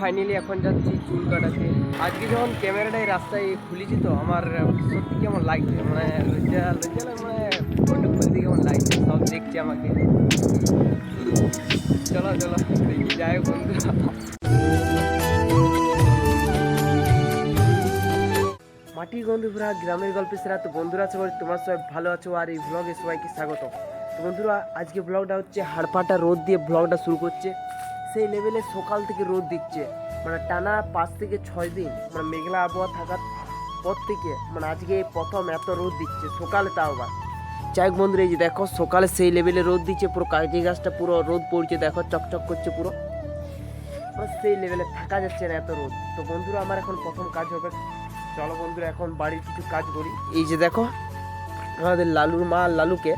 Finally এখন যাচ্ছি চুল কাটাতে। আজকে যখন ক্যামেরাটাই রাস্তায় খুলেছি তো আমার সত্যি কেমন লাগছে, মানে লজ্জা লজ্জা লাগে, মানে ফটো খুলতে কেমন লাগছে, সব দেখছে আমাকে। চলো চলো দেখি যাই বন্ধুরা। মাটির গন্ধ পুরা গ্রামের গল্পে সেরা। তো বন্ধুরা আশা করি তোমরা সবাই ভালো আছো আর এই ব্লগে সবাইকে স্বাগত। তো বন্ধুরা আজকে ব্লগটা হচ্ছে হাড়পাটা রোদ দিয়ে ব্লগটা শুরু করছে। সেই লেভেলে সকাল থেকে রোদ দিচ্ছে, মানে টানা 5 থেকে 6 দিন মানে মেঘলা আবহাওয়া থাকার পর থেকে মানে আজকে প্রথম এত রোদ দিচ্ছে সকালে, তাও আবার। যাই হোক বন্ধুরা, এই যে দেখো সকালে সেই লেভেলে রোদ দিচ্ছে, পুরো কাগজি গাছটা পুরো রোদ পড়ছে, দেখো চকচক করছে পুরো, মানে সেই লেভেলে থাকা যাচ্ছে না এত রোদ। তো বন্ধুরা আমার এখন প্রথম কাজ হবে, চলো বন্ধুরা এখন বাড়ির কিছু কাজ করি। এই যে দেখো আমাদের লালুর মা আর লালুকে,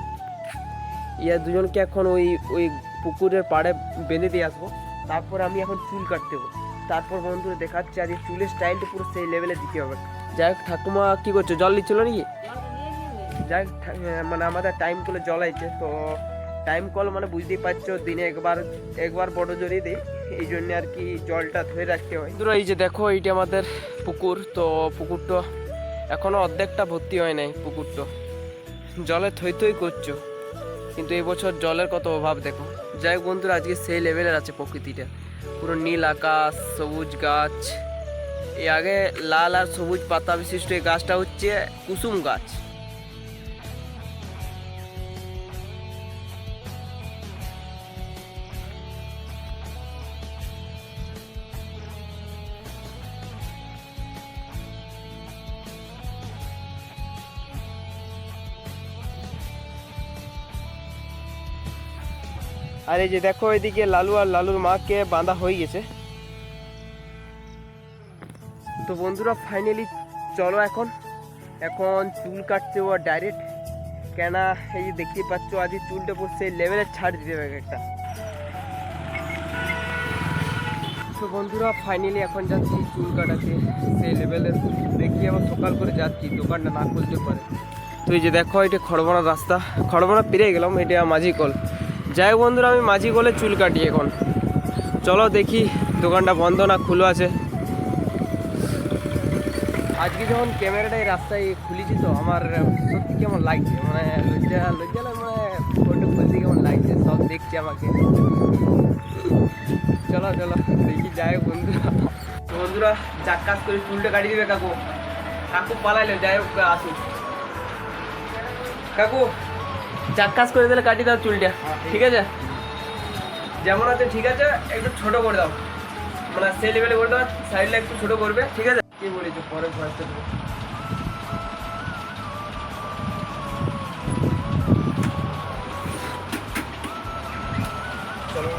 ইয়া দুজনকে এখন ওই ওই পুকুরের পাড়ে বেঁধে দিয়ে আসবো, তারপর আমি এখন চুল কাটতে হবে। তারপর বন্ধুরা দেখাচ্ছে আর এই চুলের স্টাইলটা পুরো সেই লেভেলে দিতে হবে। যাই হোক ঠাকুমা কী করছো, জল নিচ্ছিল নাকি? যাই হোক মানে আমাদের টাইম কলে জল আইছে, তো টাইম কল মানে বুঝতেই পারছো দিনে একবার বড় জলই দিই, এই জন্য আর কি জলটা ধরে রাখতে হয়। বন্ধুরা এই যে দেখো এইটা আমাদের পুকুর, তো পুকুরটা এখনো অর্ধেকটা ভর্তি হয় নাই, পুকুরটা জলে থই থই করছো, কিন্তু এই বছর জলের কত অভাব দেখো। যাই হোক বন্ধুরা আজকে সেই লেভেলের আছে প্রকৃতিটা, পুরো নীল আকাশ, সবুজ গাছ। এই আগে লাল আর সবুজ পাতা বিশিষ্ট এই গাছটা হচ্ছে কুসুম গাছ। আর এই যে দেখো এদিকে লালু আর লালুর মাকে বাঁধা হয়ে গেছে। তো বন্ধুরা ফাইনালি চলো এখন চুল কাটতে ও ডাইরেক্ট, কেনা এই যে দেখতে পাচ্ছ আজ চুলটা পড়ছে লেভেলে ছাড় দিতে হবে একটা। তো বন্ধুরা ফাইনালি এখন যাচ্ছি চুল কাটাতে সেই লেভেলের, দেখি আবার সকাল করে যাচ্ছি, দোকানটা না খুলতে পারে। তো এই যে দেখো এটা খড়বনা রাস্তা, খড়বনা পেরিয়ে গেলাম, এটা মাঝি কল। যাই হোক বন্ধুরা আমি মাঝি কলে চুল কাটি এখন, চলো দেখি দোকানটা বন্ধ না খুলো আছে। আজকে যখন ক্যামেরাটা এই রাস্তায় খুলেছি তো আমার সত্যি কেমন লাগছে, মানে লজ্জা লজ্জা লাগে, মানে ফটো খুলতে কেমন লাগছে, সব দেখছে আমাকে। চলো চলো দেখি যাই বন্ধুরা। তো বন্ধুরা চাক কাজ করে চুলটা কাটিয়ে দেবে কাকু, কাকু পালাইলে, যাই হোক আসুক। কাকু চাক কাজ করে দিলে কাটিয়ে দাও চুলটা, ঠিক আছে? যেমন আছে ঠিক আছে, একটু ছোট করে দাও, মানে সেই লেভেলে করে দাও, সাইডটা একটু ছোট করবে, ঠিক আছে? কি বলেছো পরে ভয়েসটা দেবো। চলো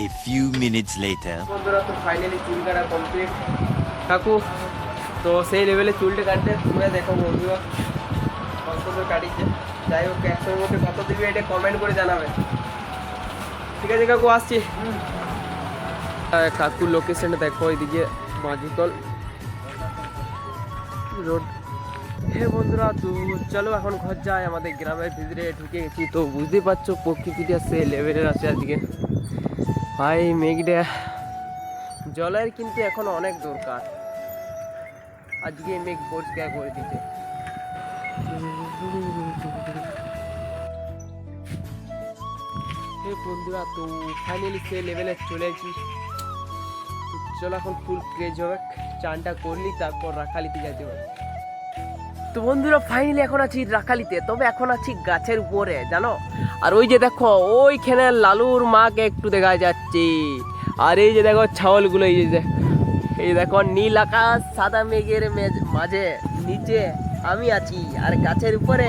A few minutes later. বন্ধুরা তো ফাইনালি চুল কাটা কমপ্লিট। কাকু তো সেই লেভেলে চুলটা কাটতে তোমরা দেখো বন্ধুরা কত করে কাটিছে। যাই হোক একশোর মধ্যে কত দিবি এটা কমেন্ট করে জানাবে, ঠিক আছে কাকু? আসছি। কাকুর লোকেশনটা দেখো, এদিকে মাঝিকল রোড। হ্যাঁ বন্ধুরা তো চলো এখন ঘর যাই, আমাদের গ্রামের ভিতরে ঢুকে গেছি। তো বুঝতেই পারছো প্রকৃতিটা সে লেভেলের আছে আজকে। ভাই মেঘটা জলের কিন্তু এখন অনেক দরকার, আজকে মেঘ পরিষ্কার করে দিতে। বন্ধুরা তো ফাইনালি সে লেভেলে চলে এসেছি। চলো এখন ফুল ক্রেজ হবে, চানটা করলি তারপর রাখালিতে যেতে হবে। তো বন্ধুরা ফাইনালি এখন আছি রাখালিতে, তবে এখন আছি গাছের উপরে জানো। আর ওই যে দেখো ওইখানে লালুর মাকে একটু দেখা যাচ্ছে, আর এই যে দেখো ছাগলগুলো, এই দেখো নীল আকাশ সাদা মেঘের মাঝে নিচে আমি আছি, আর গাছের উপরে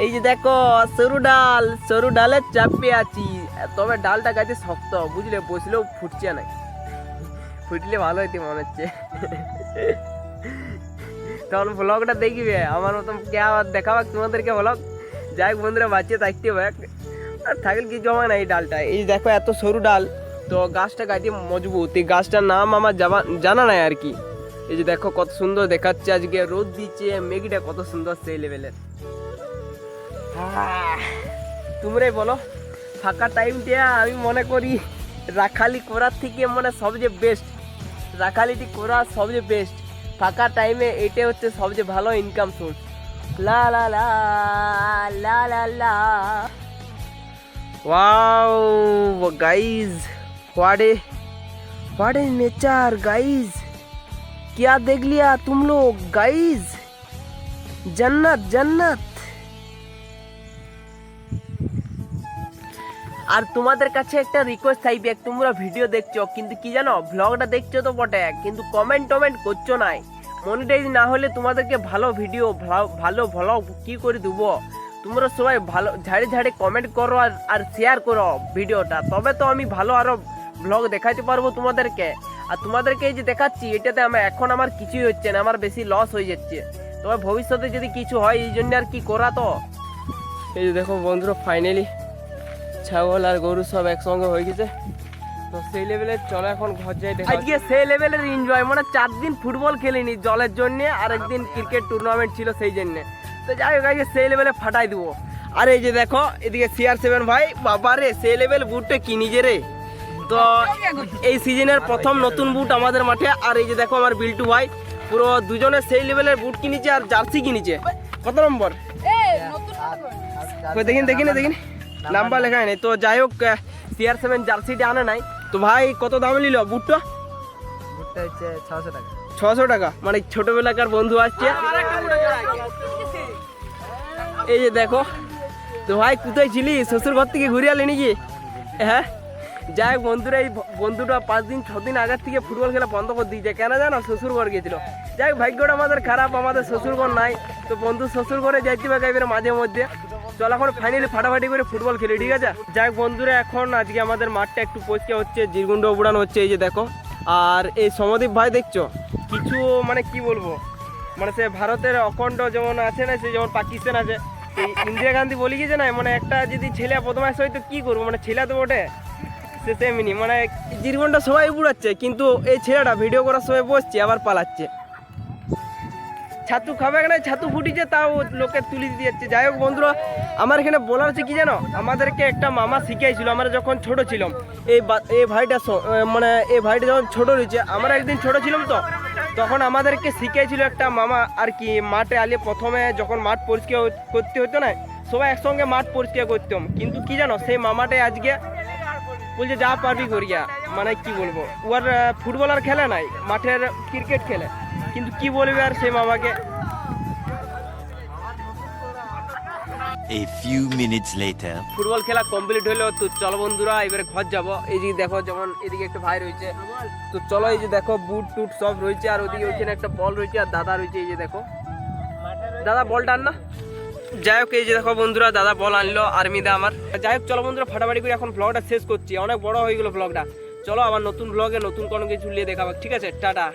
এই যে দেখো সরু ডালের চাপে আছি। তবে ডালটা গাছে শক্ত বুঝলে, বসলেও ফুটছে না, ফুটলে ভালো হইতে মনে হচ্ছে। তখন ব্লগটা দেখবে আমার মতন কে আবার দেখাবাক তোমাদেরকে ব্লগ। যাই হোক বন্ধুরা বাঁচিয়ে থাকতে হবে, আর থাকলে কি জমা না এই ডালটা। এই দেখো এত সরু ডাল, তো গাছটা গাছে মজবুত। এই গাছটার নাম আমার জানা নাই আর কি, এই যে দেখো কত সুন্দর দেখাচ্ছে, আজকে রোদ দিচ্ছে, মেঘটা কত সুন্দর সেই লেভেলের। তোমরাই বলো, ফাঁকা টাইমটা আমি মনে করি রাখালি করার থেকে মানে সবচেয়ে বেস্ট, রাখালিটি করা সবচেয়ে বেস্ট। ফাঁকা টাইমে এটা হচ্ছে সবচেয়ে ভালো ইনকাম সোর্স। লা লা লা লা লা লা। Wow guys, what A nature guys, क्या देख लिया तुम लोग गाइस, जन्नत जन्नत। আর তোমাদের কাছে একটা রিকোয়েস্ট থাকবে, তোমরা ভিডিও দেখছো কিন্তু কি জানো, ভ্লগটা দেখছো তো বটে কিন্তু কমেন্ট করছো নাই। মনিটাইজ না হলে তোমাদেরকে ভালো ভিডিও ভালো ভ্লগ কি করে দেবো। তোমরা সবাই ভালো ঝাড়ে ঝাড়ে কমেন্ট করো আর শেয়ার করো ভিডিওটা, তবে তো আমি ভালো আরো ভ্লগ দেখাতে পারবো তোমাদেরকে। আর তোমাদেরকে এই যে দেখাচ্ছি এটাতে এখন আমার কিছুই হচ্ছে না, আমার বেশি লস হয়ে যাচ্ছে। তবে ভবিষ্যতে যদি কিছু হয় এই জন্য আর কি করা। তো এই যে দেখো বন্ধুরা, ফাইনালি ছাগল আর গরু সব একসঙ্গে হয়ে গেছে। তো সেই লেভেলের চলো এখন ঘর যাই। আজকে সেই লেভেলের এনজয়, মানে 4 দিন ফুটবল খেলিনি জলের জন্য, আর একদিন ক্রিকেট টুর্নামেন্ট ছিল সেই জন্য। তো যাই হোক আজকে সেই লেভেলে ফাটাই দেবো। আর এই যে দেখো এদিকে CR7 ভাই, বাবা রে সেই লেভেল বুটটা কি নিজে রে। তো এই সিজনের প্রথম নতুন বুট আমাদের মাঠে। আর এই যে দেখো আমার বিল্টু ভাই পুরো দুজনে সেই লেভেলের বুট কিনেছে আর জার্সি কিনেছে। কত নম্বর দেখিন নাম্বার লেখা নেই। তো যাই হোক CR7 জার্সিটা আনে নাই। তো ভাই কত দাম নিল বুটটা? বুটটা হচ্ছে 600 টাকা। 600 টাকা, মানে ছোটবেলাকার বন্ধু আসছে। এই যে দেখো, তো ভাই কোথায় ছিলি? শ্বশুর ঘর থেকে ঘুরে আলি নাকি? হ্যাঁ, যাই হোক বন্ধুরা, এই বন্ধুটা 5 দিন 6 দিন আগের থেকে ফুটবল খেলা বন্ধ করে দিয়েছে। কেন জানো? শ্বশুর ঘর গিয়েছিল। যাই হোক ভাগ্যটা আমাদের খারাপ, আমাদের শ্বশুর ঘর নাই। তো বন্ধু শ্বশুর ঘরে যাইতে হবে এবারে মাঝে মধ্যে। চল এখন ফাইনালি ফাটাফাটি করে ফুটবল খেলি, ঠিক আছে? যাই হোক বন্ধুরা, এখন আজকে আমাদের মাঠটা একটু পরিষ্কার হচ্ছে, জিরগুন্ড উড়ানো হচ্ছে। এই যে দেখো, আর এই সমদীপ ভাই দেখছো কিছু মানে কি বলবো, মানে সে ভারতের অখণ্ড যেমন আছে না, সে যেমন পাকিস্তান আছে, এই ইন্দিরা গান্ধী বলে গেছে না, মানে একটা যদি ছেলে বদমাইশ হয় তো কি করবো, মানে ছেলে তো ওঠে সে তেমনি, মানে জিরগুন্ডা সবাই উড়াচ্ছে কিন্তু এই ছেলেটা ভিডিও করার সময় বসছে আবার পালাচ্ছে। ছাতু খাবে না, ছাতু ফুটিছে তাও লোকে তুলে দিয়ে যাচ্ছে। যাই হোক বন্ধুরা, আমার এখানে বলার হচ্ছে কি জানো, আমাদেরকে একটা মামা শিখিয়েছিল আমরা যখন ছোট ছিলাম। এই ভাইটা মানে এই ভাইটা যখন ছোট রয়েছে, আমরা একদিন ছোট ছিলাম তো তখন আমাদেরকে শিখিয়েছিল একটা মামা আর কি। মাঠে আলে প্রথমে যখন মাঠ পরিষ্কার করতে হতো না, সবাই একসঙ্গে মাঠ পরিষ্কার করতাম। কিন্তু কি জানো, সেই মামাটাই আজকে বলছে যা পারবি করিয়া, মানে কি বলবো, ওর ফুটবল আর খেলে নাই, মাঠের ক্রিকেট খেলে। কিন্তু কি বলবে আর সেই মামাকে। A few minutes later. Football খেলা কমপ্লিট হলো। তো চলো বন্ধুরা এবারে ঘর যাবো। এই যে দেখো, যেমন এদিকে একটা ভাই রয়েছে, তো চলো এই যে দেখো বুট টুট সব রয়েছে। আর ওদিকে ওইখানে একটা বল রয়েছে আর দাদা রয়েছে। এই যে দেখো দাদা বলটা আন না। যাই হোক এই যে দেখো বন্ধুরা, দাদা বল আনলো আর্মিদা আমার। যাই হোক চলো বন্ধুরা ফাটাফাটি করে এখন ব্লগটা শেষ করছি, অনেক বড় হয়ে গেলো ব্লগটা। চলো আবার নতুন ব্লগে নতুন কোনো কিছু নিয়ে দেখাবো, ঠিক আছে? টাটা।